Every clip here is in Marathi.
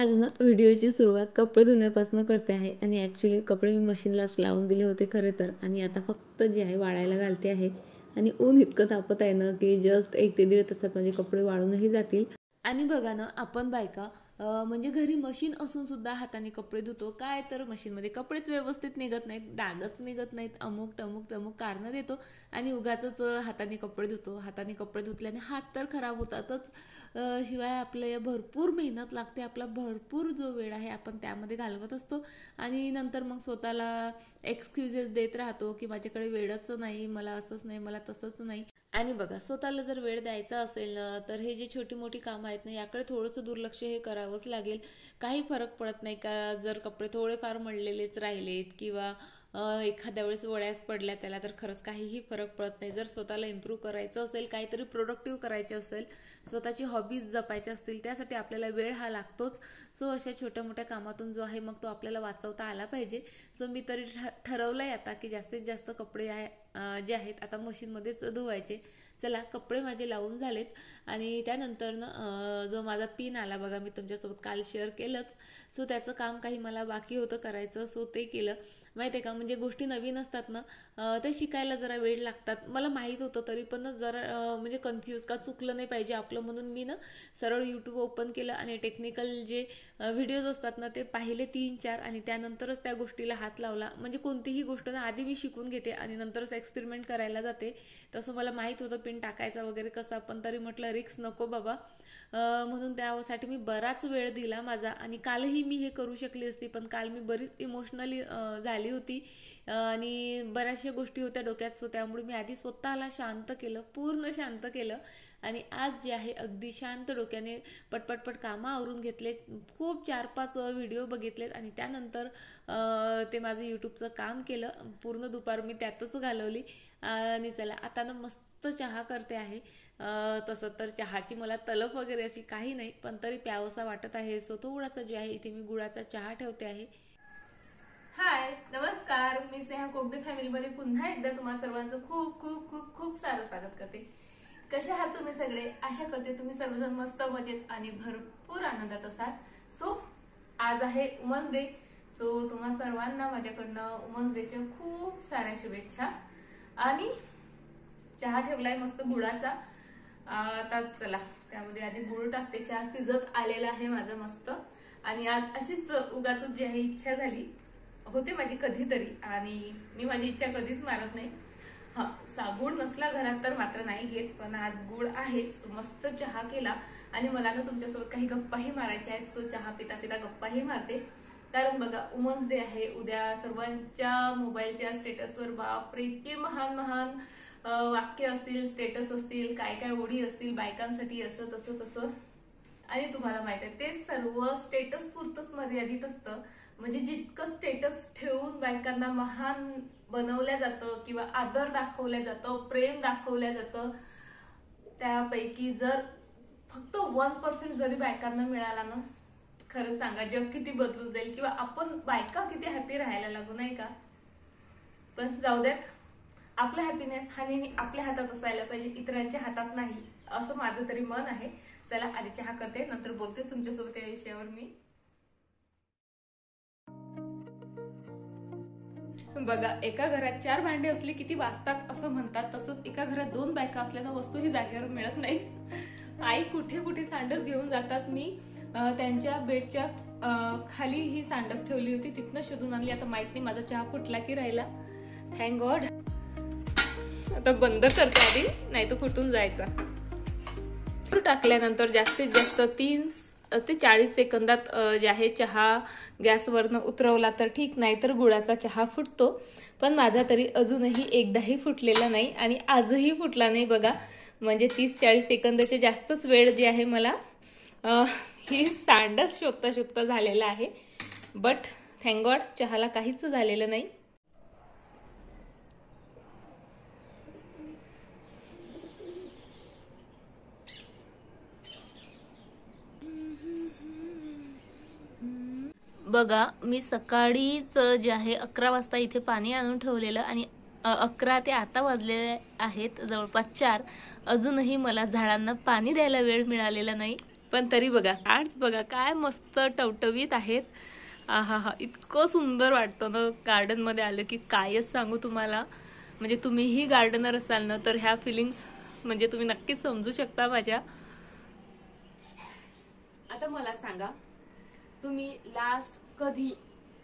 आज ना व्हिडिओची सुरुवात कपडे धुण्यापासून करते आहे आणि ॲक्च्युली कपडे मी मशीनलाच लावून दिले होते खरे तर, आणि आता फक्त जे आहे वाळायला घालते आहे. आणि ऊन इतकं तापत आहे ना की जस्ट 1 ते 1.5 तासात माझे कपडे वाळूनही जातील. आणि बघा ना, आपण बायका म्हणजे घरी मशीन असून सुद्धा हाताने कपडे धुतो. काय तर मशीनमध्ये कपडेच व्यवस्थित निघत नाहीत, डागच निघत नाहीत, अमुक टमुक कारणं देतो आणि उगाचच हाताने कपडे धुतो. हाताने कपडे धुतल्याने हात तर खराब होतातच, शिवाय आपल्या भरपूर मेहनत लागते, आपला भरपूर जो वेळ आहे आपण त्यामध्ये घालवत असतो. आणि नंतर मग स्वतःला एक्सक्युजेस देत राहतो की माझ्याकडे वेळच नाही, मला असंच नाही, मला तसंच नाही. आणि बघा, स्वतःला जर वेळ द्यायचा असेल ना तर हे जे छोटी मोठी कामं आहेत ना याकडे थोडंसं दुर्लक्ष हे करावंच लागेल. काही फरक पडत नाही का जर कपडे थोडेफार मळलेलेच राहिलेत किंवा एखाद्या वेळेस वळ्यास पडल्या त्याला, तर खरंच काहीही फरक पडत नाही. जर स्वतःला इम्प्रूव्ह करायचं असेल, काहीतरी प्रोडक्टिव्ह करायचे असेल, स्वतःची हॉबीज जपायच्या असतील, त्यासाठी आपल्याला वेळ हा लागतोच. सो अशा छोट्या मोठ्या कामातून जो आहे मग तो आपल्याला वाचवता आला पाहिजे. सो मी तरी ठरवलं आहे आता की जास्तीत जास्त कपडे जे आहेत आता मशीनमध्येच धुवायचे. चला, कपडे माझे लावून झालेत आणि त्यानंतर ना जो माझा पिन आला बघा, मी तुमच्यासोबत काल शेअर केलंच. सो त्याचं काम काही मला बाकी होतं करायचं, सो ते केलं. माहिती आहे का, म्हणजे गोष्टी नवीन असतात ना ते शिकायला जरा वेळ लागतात. मला माहीत होतं तरी पण जरा म्हणजे कन्फ्यूज का चुकलं नाही पाहिजे आपलं, म्हणून मी ना सरळ यूट्यूब ओपन केलं आणि टेक्निकल जे व्हिडिओज असतात ना ते पाहिले 3-4 आणि त्यानंतरच त्या गोष्टीला हात लावला. म्हणजे कोणतीही गोष्ट ना आधी मी शिकून घेते आणि नंतरच एक्सपेरिमेंट करायला जाते. तसं मला माहीत होतं पिन टाकायचा वगैरे कसा, पण तरी म्हटलं रिक्स नको बाबा, म्हणून त्यासाठी मी बराच वेळ दिला माझा. आणि कालही मी हे करू शकली असती, पण काल मी बरीच इमोशनली झाली होती आणि बऱ्याचशा गोष्टी होत्या डोक्यात. सो त्यामुळे मी आधी स्वतःला शांत केलं, पूर्ण शांत केलं आणि आज जे आहे अगदी शांत डोक्याने पटपटपट कामं आवरून घेतले. खूप 4-5 व्हिडिओ बघितलेत आणि त्यानंतर ते माझं यूट्यूबचं काम केलं. पूर्ण दुपार मी त्यातच घालवली. आणि चला आता ना मस्त चहा करते आहे. तसं तर चहाची मला तलफ वगैरे अशी काही नाही, पण तरी प्यावसा वाटत आहे. सो थोडासा जे आहे इथे मी गुळाचा चहा ठेवते आहे. हाय, नमस्कार, मी स्नेहा कोगदे फॅमिलीमध्ये पुन्हा एकदा तुम्हा सर्वांचं खूप खूप खूप खूप सारं स्वागत करते. कसे आहात तुम्ही सगळे? आशा करते तुम्ही सर्वजण मस्त मजेत आणि भरपूर आनंदात असाल. सो आज आहे वुमन्स डे. सो तुम्हा सर्वांना माझ्याकडनं वुमन्स डेच्या खूप साऱ्या शुभेच्छा. आणि चहा ठेवलाय मस्त गुळाचा. आता चला त्यामध्ये आधी गुळ टाकते. चहा शिजत आलेला आहे माझा मस्त. आणि आज अशीच उगाच जी आहे इच्छा झाली होते माझी कधीतरी, आणि मी माझी इच्छा कधीच मारत नाही. गुळ नसला घरात तर मात्र नाही घेत, पण आज गुळ आहे. सो मस्त चहा केला आणि मला ना तुमच्यासोबत काही गप्पाही मारायच्या आहेत. सो चहा पिता पिता गप्पाही मारते. कारण बघा, वुमन्स डे आहे उद्या. सर्वांच्या मोबाईलच्या स्टेटसवर बापरे इतके महान महान वाक्य असतील, स्टेटस असतील, काय काय ओढी असतील बायकांसाठी, असं तसं तसं. आणि तुम्हाला माहित आहे ते सर्व स्टेटस पुरतच मर्यादित असतं. म्हणजे जितकं स्टेटस ठेवून बायकांना महान बनवल्या जातं किंवा आदर दाखवल्या जातं, प्रेम दाखवल्या जातं, त्यापैकी जर फक्त 1% जरी बायकांना मिळाला ना, खरं सांगा जग किती बदलून जाईल किंवा आपण बायका किती हॅपी राहायला लागू, नाही का? पण जाऊ द्यात, आपला हॅपीनेस हा नेहमी आपल्या हातात असायला पाहिजे, इतरांच्या हातात नाही, असं माझं तरी मन आहे. चला आधी चहा करते, नंतर बोलते तुमच्यासोबत या विषयावर मी. बघा, एका घरात 4 भांडे असली किती वाजतात असं म्हणतात, तसंच एका घरात 2 बायका असल्यानं वस्तू ही जागेवर मिळत नाही. आई कुठे कुठे सांडस घेऊन जातात. मी त्यांच्या बेडच्या खाली ही सांडस ठेवली होती, तिथनं शोधून आणली. आता माहित नाही माझा चहा फुटला की राहिला. Thank God. आता बंद करते आधी, नाही तो फुटून जायचा. टाकल्यानंतर जास्तीत जास्त 30 ते 40 सेकंदात जे आहे चहा गॅसवरनं उतरवला तर ठीक, नाही तर गुळाचा चहा फुटतो. पण माझा तरी अजूनही एकदाही फुटलेला नाही आणि आजही फुटला नाही बघा. म्हणजे 30-40 सेकंदाचे जास्तच वेळ जे आहे मला ही सांडस शोधता शोधता झालेला आहे. बट थँक गॉड चहाला काहीच झालेलं नाही. बघा, मी सकाळीच जे आहे 11 वाजता इथे पाणी आणून ठेवलेलं आणि 11 ते आता वाजलेले आहेत जवळपास 4. अजूनही मला झाडांना पाणी द्यायला वेळ मिळालेला नाही. पण तरी बघा आर्ट्स बघा काय मस्त टवटवीत आहेत. हा हा, इतकं सुंदर वाटतं ना गार्डन मध्ये आलं की कायच सांगू तुम्हाला. म्हणजे तुम्हीही गार्डनर असाल ना तर ह्या फिलिंग्स म्हणजे तुम्ही नक्कीच समजू शकता माझ्या. आता मला सांगा, तुम्ही लास्ट कधी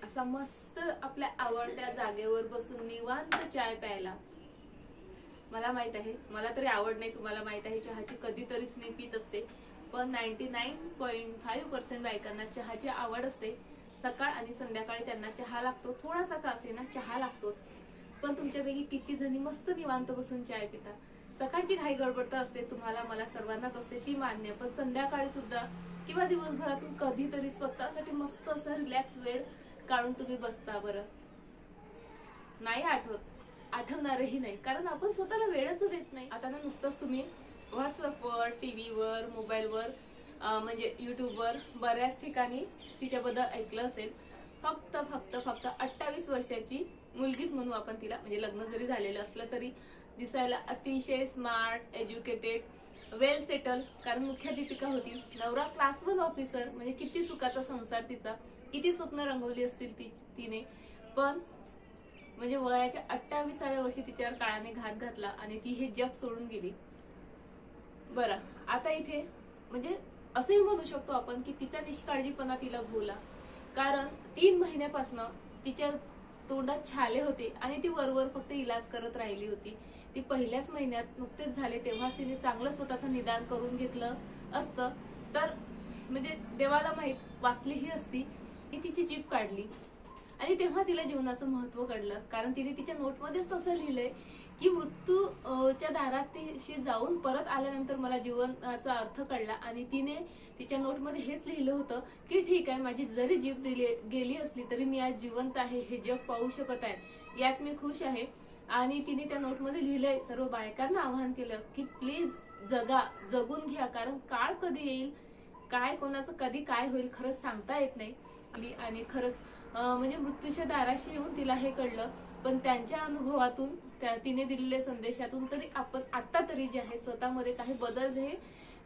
असा मस्त आपल्या आवडत्या जागेवर बसून निवांत चाय प्यायला? मला माहित आहे मला तरी आवड नाही, तुम्हाला माहित आहे चहाची कधीतरीच मी पित असते, पण 99.5% बायकांना चहाची आवड असते. सकाळ आणि संध्याकाळी त्यांना चहा लागतो, थोडासा का असेना चहा लागतोच. पण तुमच्यापैकी किती जणी मस्त निवांत बसून चाय पिता? सकाळची घाई गडबड असते तुम्हाला मला सर्वांनाच असते ती मान्य, पण संध्याकाळी सुद्धा किंवा दिवसभरातून कधीतरी स्वतःसाठी मस्त असं रिलॅक्स वेळ काढून तुम्ही बसता बरं? नाही आठवत, आठवणारही नाही, कारण आपण स्वतःला वेळच देत नाही. आता ना नुकतंच तुम्ही व्हॉट्सअपवर, टीव्हीवर, मोबाईलवर म्हणजे युट्यूबवर बऱ्याच ठिकाणी तिच्याबद्दल ऐकलं असेल. फक्त फक्त फक्त 28 वर्षाची मुलगीच म्हणू आपण तिला, म्हणजे लग्न जरी झालेलं असलं तरी दिसायला अतिशय स्मार्ट, एज्युकेटेड, वेल सेटल, कारण मुख्याध्यापिका होती, नवरा क्लास 1 ऑफिसर, म्हणजे किती सुखाचा संसार तिचा, किती स्वप्न रंगवली असतील तिने. पण म्हणजे वयाच्या 28व्या वर्षी तिच्यावर काळाने घात घातला आणि ती हे जग सोडून गेली. बरं, आता इथे म्हणजे असंही म्हणू शकतो आपण की तिचा निष्काळजीपणा तिला भोवला, कारण 3 महिन्यापासून तिच्या तोंडात छाले होते आणि ती वरवर फक्त इलाज करत राहिली होती. ती पहिल्याच महिन्यात नुकतेच झाले तेव्हाच तिने चांगलं स्वतःचं निदान करून घेतलं असतं तर म्हणजे देवाला माहित वाचलीही असती. ती तिची जीभ काढली आणि तेव्हा तिला जीवनाचं महत्व कळलं, कारण तिने तिच्या नोटमध्येच तसं लिहिलंय की मृत्यूच्या दाराशी जाऊन परत आल्यानंतर मला जीवनाचा अर्थ कळला. आणि तिने तिच्या नोटमध्ये हेच लिहिलं होतं की ठीक आहे, माझी जरी जीभ गेली असली तरी मी आज जिवंत आहे, हे जग पाहू शकत आहे, यात मी खुश आहे. आणि तिने त्या नोटमध्ये लिहिलंय, सर्व बायकांना आवाहन केलं की प्लीज जगा, जगून घ्या, कारण काळ कधी येईल, काय कोणाचं कधी काय होईल खरंच सांगता येत नाही. आणि खरंच म्हणजे मृत्यूच्या दाराशी येऊन तिला हे कळलं. पण त्यांच्या अनुभवातून, तिने दिलेल्या संदेशातून तरी आपण आता तरी जे आहे स्वतःमध्ये काही बदल हे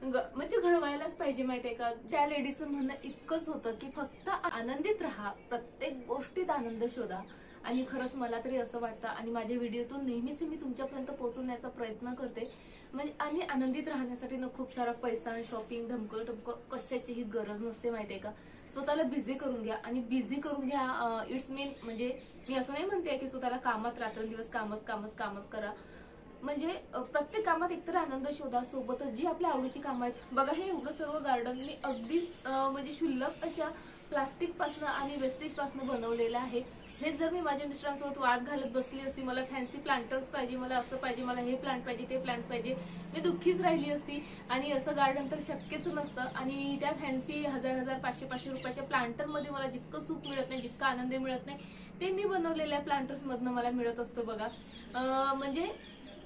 म्हणजे घडवायलाच पाहिजे. माहितीये का, त्या लेडीचं म्हणणं इतकंच होतं की फक्त आनंदित राहा, प्रत्येक गोष्टीत आनंद शोधा. आणि खरंच मला तरी असं वाटतं आणि माझ्या व्हिडिओतून नेहमीच मी तुमच्यापर्यंत पोहोचवण्याचा प्रयत्न करते. म्हणजे आणि आनंदित राहण्यासाठी ना खूप सारा पैसा, शॉपिंग, धमकं टमकं कशाचीही गरज नसते. माहितीये का, स्वतःला बिझी करून घ्या. आणि बिझी करून घ्या इट्स मीन म्हणजे मी असं नाही म्हणते की स्वतःला कामात रात्रंदिवस कामच कामच कामच करा. म्हणजे प्रत्येक कामात एकतर आनंद शोधा, सोबतच जी आपल्या आवडीची कामं आहेत. बघा, हे एवढं सर्व गार्डन मी अगदीच म्हणजे क्षुल्लक अशा प्लास्टिक पासून आणि वेस्टेज पासून बनवलेलं आहे. हे जर मी माझ्या मिस्टरांसोबत वाद घालत बसली असती, मला फॅन्सी प्लांटर्स पाहिजे, मला असं पाहिजे, मला हे प्लांट पाहिजे, ते प्लांट पाहिजे, मी दुःखीच राहिली असती. आणि असं गार्डन तर शक्यच नसतं. आणि त्या फॅन्सी 1000-500 रुपयाच्या प्लांटर मध्ये मला जितकं सुख मिळत नाही, जितका आनंद मिळत नाही, ते मी बनवलेल्या प्लांटर्स मधनं मला मिळत असतो. बघा, म्हणजे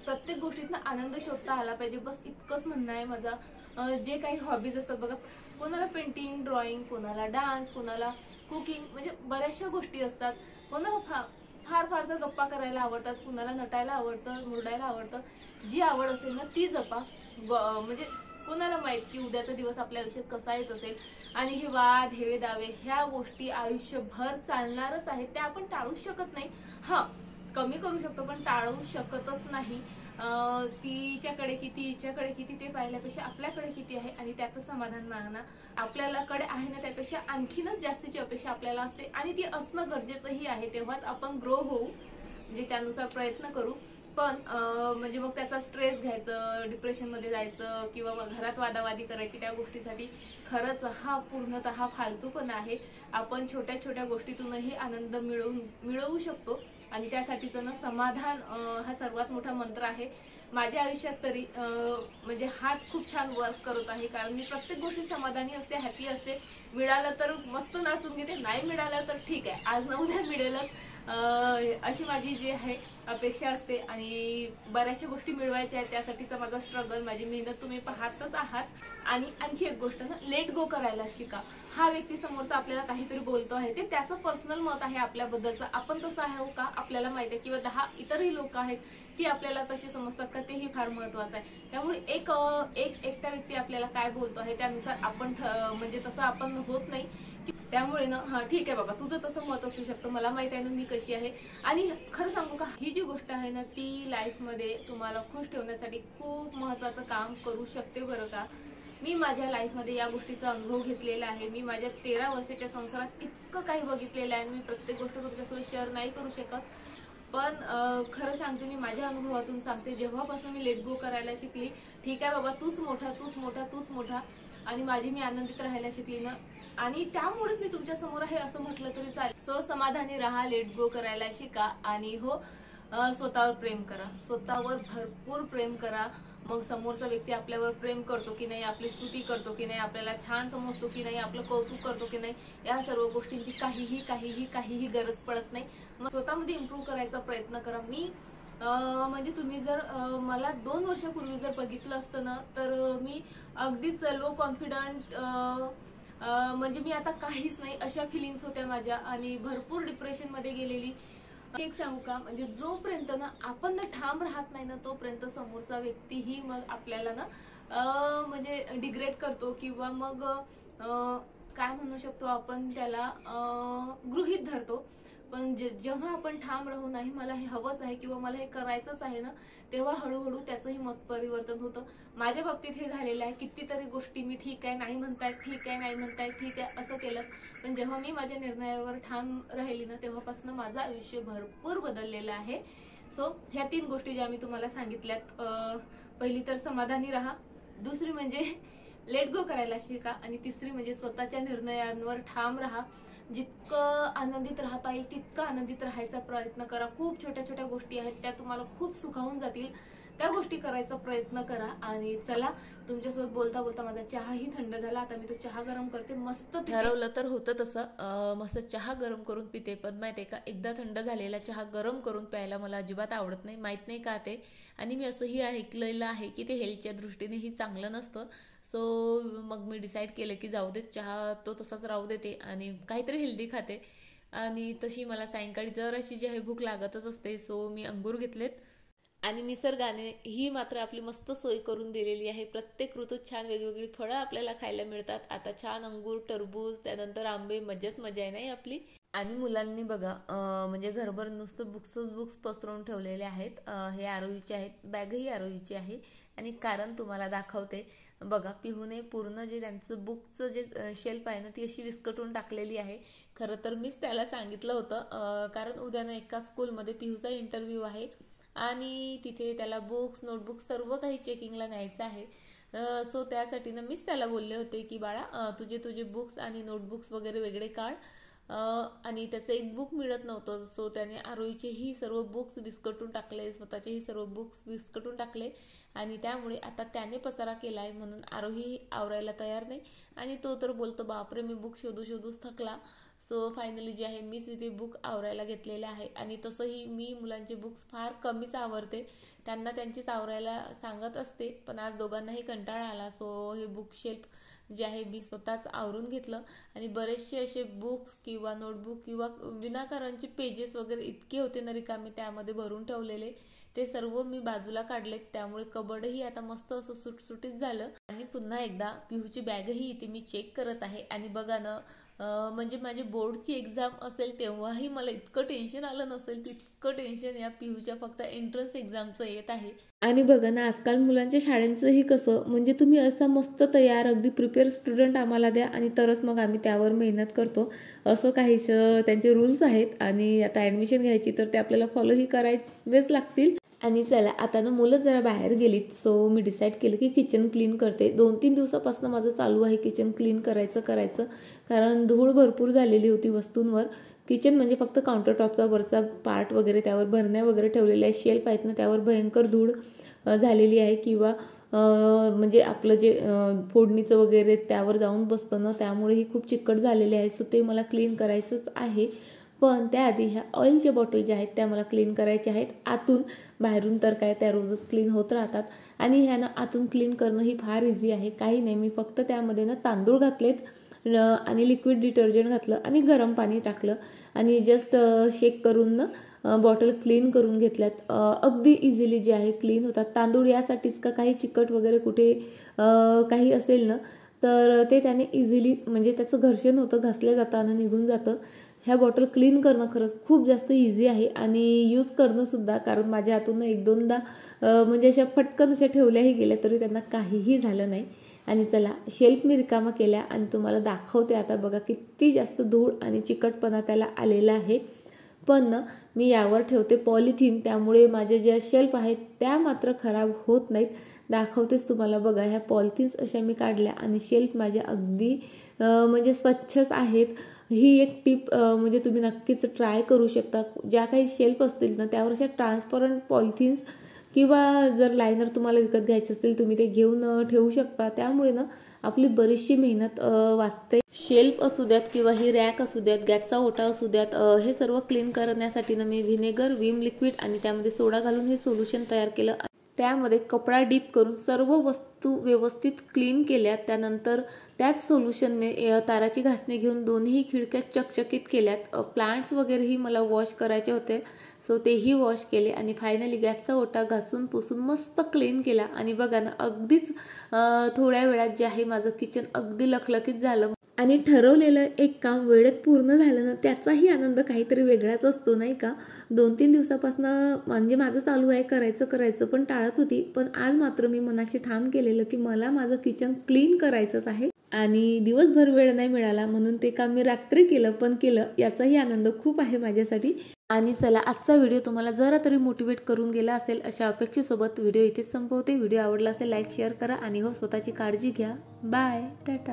प्रत्येक गोष्टीतनं आनंद शोधता आला पाहिजे, बस इतकंच म्हणणं आहे माझं. जे काही हॉबीज असतात बघा, कोणाला पेंटिंग, ड्रॉइंग, कोणाला डान्स, कोणाला कुकिंग, म्हणजे बऱ्याचशा गोष्टी असतात. कोणाला फार फार तर गप्पा करायला आवडतात, कुणाला नटायला आवडतं, मुरडायला आवडतं. जी आवड असेल ना ती जपा. म्हणजे कोणाला माहित की उद्याचा दिवस आपल्या आयुष्यात कसा येत असेल. आणि हे वाद, हेवे दावे, ह्या गोष्टी आयुष्यभर चालणारच आहेत, त्या आपण टाळूच शकत नाही. हा, कमी करू शकतो पण टाळू शकतच नाही. तिच्याकडे किती, हिच्याकडे किती ते पाहिल्यापेक्षा आपल्याकडे किती आहे आणि त्यातच समाधान मागणं. आपल्याला कडे आहे ना त्यापेक्षा आणखीनच जास्तीची अपेक्षा आपल्याला असते आणि ती असणं गरजेचंही आहे. तेव्हाच आपण ग्रो होऊ, म्हणजे त्यानुसार प्रयत्न करू. पण म्हणजे मग त्याचा स्ट्रेस घ्यायचं, डिप्रेशन मध्ये जायचं किंवा घरात वादावादी करायची त्या गोष्टीसाठी खरंच हा पूर्णतः फालतूपणा आहे. आपण छोट्या छोट्या गोष्टीतूनही आनंद मिळवू शकतो आणि त्यासाठीचं ना समाधान हा सर्वात मोठा मंत्र आहे. माझ्या आयुष्यात तरी म्हणजे हाच खूप छान वर्क करत आहे, कारण मी प्रत्येक गोष्टी समाधानी असते, हॅपी असते. मिळालं तर मस्त नाचून घेते, नाही मिळालं तर ठीक आहे, आज न उद्या मिळेलच, अशी माझी जी आहे अपेक्षा असते. आणि बऱ्याचशा गोष्टी मिळवायच्या आहेत, त्यासाठीचा माझा स्ट्रगल, माझी मेहनत तुम्ही पाहतच आहात. आणि आणखी एक गोष्ट ना, लेट गो करायला शिका. हा व्यक्ती समोरचा आपल्याला काहीतरी बोलतो आहे, ते त्याचं पर्सनल मत आहे आपल्याबद्दलचं, आपण तसं आहे का आपल्याला माहिती आहे, किंवा 10 इतरही लोक आहेत ती आपल्याला तशी समजतात का, तेही फार महत्वाचं आहे. त्यामुळे एक एकटा व्यक्ती आपल्याला काय बोलतो आहे त्यानुसार आपण म्हणजे तसं आपण होत नाही. त्यामुळे ना हा ठीक आहे बाबा, तुझं तसं मत असू शकतं, मला माहित आहे ना मी कशी आहे. आणि खरं सांगू का, ही जी गोष्ट आहे ना ती लाईफमध्ये तुम्हाला खुश ठेवण्यासाठी खूप महत्वाचं काम करू शकते बरं का. मी माझ्या लाईफमध्ये या गोष्टीचा अनुभव घेतलेला आहे. मी माझ्या 13 वर्षाच्या संसारात इतकं काही बघितलेलं आहे, मी प्रत्येक गोष्ट तुमच्यासोबत शेअर नाही करू शकत. पण खरं सांगते, मी माझ्या अनुभवातून सांगते, जेव्हापासून मी लेट गो करायला शिकली, ठीक आहे बाबा तूच मोठा तूच मोठा तूच मोठा, आणि माझी मी आनंदित राहायला शिकली ना, आणि त्यामुळेच मी तुमच्या समोर आहे असं म्हटलं तरी चालेल. सो समाधानी राहा, लेट गो करायला शिका, आणि हो स्वतःवर प्रेम करा, स्वतःवर भरपूर प्रेम करा. मग समोरचा व्यक्ती आपल्यावर प्रेम करतो की नाही, आपली स्तुती करतो की नाही, आपल्याला छान समजतो की नाही, आपलं कौतुक करतो की नाही, या सर्व गोष्टींची काहीही काहीही काहीही गरज पडत नाही. मग स्वतःमध्ये इम्प्रूव्ह करायचा प्रयत्न करा. मी म्हणजे तुम्ही जर मला 2 वर्षापूर्वी जर बघितलं असतं ना, तर मी अगदीच लो कॉन्फिडंट, म्हणजे मी आता काहीच नाही अशा फिलिंग्स होत्या माझ्या, आणि भरपूर डिप्रेशन मध्ये गेलेली. एक सांगू का, म्हणजे जोपर्यंत ना आपण ठाम राहत नाही ना, तोपर्यंत समोरचा व्यक्तीही मग आपल्याला ना म्हणजे डिग्रेड करतो, किंवा मग काय म्हणू शकतो आपण त्याला, गृहीत धरतो. पण जेव्हा आपण ठाम राहू, नाही मला हे हवंच आहे किंवा मला हे करायचंच आहे ना, तेव्हा हळूहळू त्याचंही मत परिवर्तन होतं. माझ्या बाबतीत हे झालेलं आहे. कितीतरी गोष्टी मी ठीक आहे नाही म्हणताय, ठीक आहे नाही म्हणताय, ठीक आहे असं केलं, पण जेव्हा मी माझ्या निर्णयावर ठाम राहिली ना, तेव्हापासून माझं आयुष्य भरपूर बदललेलं आहे. सो ह्या 3 गोष्टी ज्या मी तुम्हाला सांगितल्यात, पहिली तर समाधानी राहा, दुसरी म्हणजे लेट गो करायला शिका, आणि तिसरी म्हणजे स्वतःच्या निर्णयांवर ठाम राहा. जितकं आनंदित राहता येईल तितकं आनंदित राहायचा प्रयत्न करा. खूप छोट्या छोट्या गोष्टी आहेत, त्या तुम्हाला खूप सुखावून जातील, त्या गोष्टी करायचा प्रयत्न करा. आणि चला, तुमच्यासोबत बोलता बोलता माझा चहाही थंड झाला, आता मी तो चहा गरम करते. मस्त ठरवलं तर होतं तसं, मस्त चहा गरम करून पिते, पण माहितीये का, एकदा थंड झालेला चहा गरम करून प्यायला मला अजिबात आवडत नाही, माहित नाही का ते. आणि मी असंही ऐकलेलं आहे की ते हेल्थच्या दृष्टीनेही चांगलं नसतं. सो मग मी डिसाईड केलं की जाऊ देत, चहा तो तसाच राहू देते आणि काहीतरी हेल्दी खाते. आणि तशी मला सायंकाळी जर अशी जी आहे भूक लागतच असते. सो मी अंगूर घेतलेत, आणि निसर्गाने ही मात्र आपली मस्त सोय करून दिलेली आहे. प्रत्येक ऋतूत छान वेगवेगळी फळं आपल्याला खायला मिळतात. आता छान अंगूर, टरबूज, त्यानंतर आंबे, मजाच मजा आहे नाही आपली. आणि मुलांनी बघा, म्हणजे घरभर नुसतं बुक्स पसरवून ठेवलेले आहेत. हे आरोहीचे आहेत, बॅगही आरोहीची आहे. आणि कारण तुम्हाला दाखवते बघा, पिहूने पूर्ण जे त्यांचं बुकचं जे शेल्फ आहे ना, ती अशी विस्कटून टाकलेली आहे. खरं तर मीच त्याला सांगितलं होतं, कारण उद्या ना एका स्कूलमध्ये पिहूचा इंटरव्ह्यू आहे, आणि तिथे त्याला बुक्स, नोटबुक्स सर्व काही चेकिंगला न्यायचं आहे. सो त्यासाठी ना मीच त्याला बोलले होते की बाळा, तुझे बुक्स आणि नोटबुक्स वगैरे वेगळे काढ. आणि त्याचं एक बुक मिळत नव्हतं. सो त्याने आरोहीचेही सर्व बुक्स विस्कटून टाकले, स्वतःचेही सर्व बुक्स विस्कटून टाकले, आणि त्यामुळे आता त्याने पसारा केला आहे, म्हणून आरोही आवरायला तयार नाही. आणि तो तर बोलतो बापरे, मी बुक शोधूच थकला. सो फायनली जे आहे मीच इथे बुक आवरायला घेतलेले आहे. आणि तसंही मी मुलांचे बुक्स फार कमीच आवरते, त्यांना त्यांचीच आवरायला सांगत असते, पण आज दोघांनाही कंटाळा आला. सो हे बुक शेल्फ जे आहे मी स्वतःच आवरून घेतलं. आणि बरेचसे असे बुक्स किंवा नोटबुक किंवा विनाकारांचे पेजेस वगैरे इतके होते ना रिकामे, त्यामध्ये भरून ठेवलेले, ते सर्व मी बाजूला काढलेत. त्यामुळे कबडही आता मस्त असं सुटसुटीत झालं. आणि पुन्हा एकदा पिहूची बॅगही इथे मी चेक करत आहे. आणि बघा ना, म्हणजे माझी बोर्डची एक्झाम असेल तेव्हाही मला इतकं टेन्शन आलं नसेल तितकं टेन्शन या पिहूच्या फक्त एंट्रन्स एक्झामचं येत आहे. आणि बघा ना, आजकाल मुलांच्या शाळेंचंही कसं, म्हणजे तुम्ही असा मस्त तयार अगदी प्रिपेअर स्टुडंट आम्हाला द्या, आणि तरच मग आम्ही त्यावर मेहनत करतो, असं काहीसं त्यांचे रूल्स आहेत. आणि आता ॲडमिशन घ्यायची तर ते आपल्याला फॉलोही करावेच लागतील. आणि चला, आता ना मुलं जरा बाहेर गेलीत, सो मी डिसाईड केलं की किचन क्लीन करते. 2-3 दिवसापासून माझं चालू आहे किचन क्लीन करायचं, कारण धूळ भरपूर झालेली होती वस्तूंवर. किचन म्हणजे फक्त काउंटरटॉपचा वरचा पार्ट वगैरे, त्यावर भरण्या वगैरे ठेवलेल्या आहेत, शेल्फ आहेत ना, त्यावर भयंकर धूळ झालेली आहे, किंवा म्हणजे आपलं जे फोडणीचं वगैरे त्यावर जाऊन बसतं ना, त्यामुळेही खूप चिकट झालेले आहे. सो ते मला क्लीन करायचंच आहे. पण त्याआधी ह्या ऑइलच्या बॉटल ज्या आहेत त्या मला क्लीन करायच्या आहेत आतून. बाहेरून तर काय त्या रोजच क्लीन होत राहतात. आणि ह्यानं आतून क्लीन करणं ही फार इझी आहे. काही नाही, मी फक्त त्यामध्ये ना तांदूळ घातलेत, आणि लिक्विड डिटर्जंट घातलं आणि गरम पाणी टाकलं आणि जस्ट शेक करून बॉटल क्लीन करून घेतल्यात. अगदी इझिली जे आहे क्लीन होतात. तांदूळ यासाठीच का काही चिकट वगैरे कुठे काही असेल ना तर ते त्याने इझिली म्हणजे त्याचं घर्षण होतं, घासलं जातं आणि निघून जातं. ह्या बॉटल क्लीन करणं खरंच खूप जास्त इझी आहे आणि यूज करणंसुद्धा, कारण माझ्या हातून 1-2दा म्हणजे अशा फटकन अशा ठेवल्याही गेल्या तरी त्यांना काहीही झालं नाही. आणि चला शेल्फ मी रिकामा केल्या आणि तुम्हाला दाखवते आता. बघा किती जास्त धूळ आणि चिकटपणा त्याला आलेला आहे. पण ना मी यावर ठेवते पॉलिथिन, त्यामुळे माझ्या ज्या शेल्फ आहेत त्या मात्र खराब होत नाहीत. दाखवतेच तुम्हाला. बघा ह्या पॉलिथिन्स अशा मी काढल्या आणि शेल्फ माझ्या अगदी म्हणजे स्वच्छच आहेत. ही एक टिप म्हणजे तुम्ही नक्कीच ट्राय करू शकता. ज्या काही शेल्फ असतील ना त्यावर अशा ट्रान्सपरंट पॉलिथिन्स किंवा जर लायनर तुम्हाला विकत घ्यायचे असतील तुम्ही ते घेऊन ठेवू शकता. त्यामुळे ना आपली बरीचशी मेहनत वाचते. शेल्फ असू द्यात किंवा ही रॅक असू द्यात, गॅसचा ओटा असू द्यात, हे सर्व क्लीन करण्यासाठी ना मी व्हिनेगर, विम लिक्विड आणि त्यामध्ये सोडा घालून हे सोल्युशन तयार केलं. त्यामध्ये कपडा डीप करून सर्व वस्तू व्यवस्थित क्लीन केल्या. त्यानंतर त्याच सोल्युशनने ताराची घासणी घेऊन दोन्ही खिडक्या चकचकीत केल्यात. प्लांट्स वगैरेही मला वॉश करायचे होते सो तेही वॉश केले आणि फायनली गॅसचा ओटा घासून पुसून मस्त क्लीन केला. आणि बघा ना अगदीच थोड्या वेळात जे आहे माझं किचन अगदी लखलखीत झालं. आणि ठरवलेलं एक काम वेळेत पूर्ण झालं ना त्याचाही आनंद काहीतरी वेगळाच असतो नाही का. 2-3 दिवसापासून म्हणजे माझं चालू आहे करायचं पण टाळत होती. पण आज मात्र मी मनाशी ठाम केलेलं की मला माझं किचन क्लीन करायचंच आहे. आणि दिवसभर वेळ नाही मिळाला म्हणून ते काम मी रात्री केलं, पण केलं याचाही आनंद खूप आहे माझ्यासाठी. आणि चला आजचा व्हिडिओ तुम्हाला जरा तरी मोटिवेट करून गेला असेल अशा अपेक्षेसोबत व्हिडिओ इथेच संपवते. व्हिडिओ आवडला असेल लाईक शेअर करा आणि हो स्वतःची काळजी घ्या. बाय, टाटा.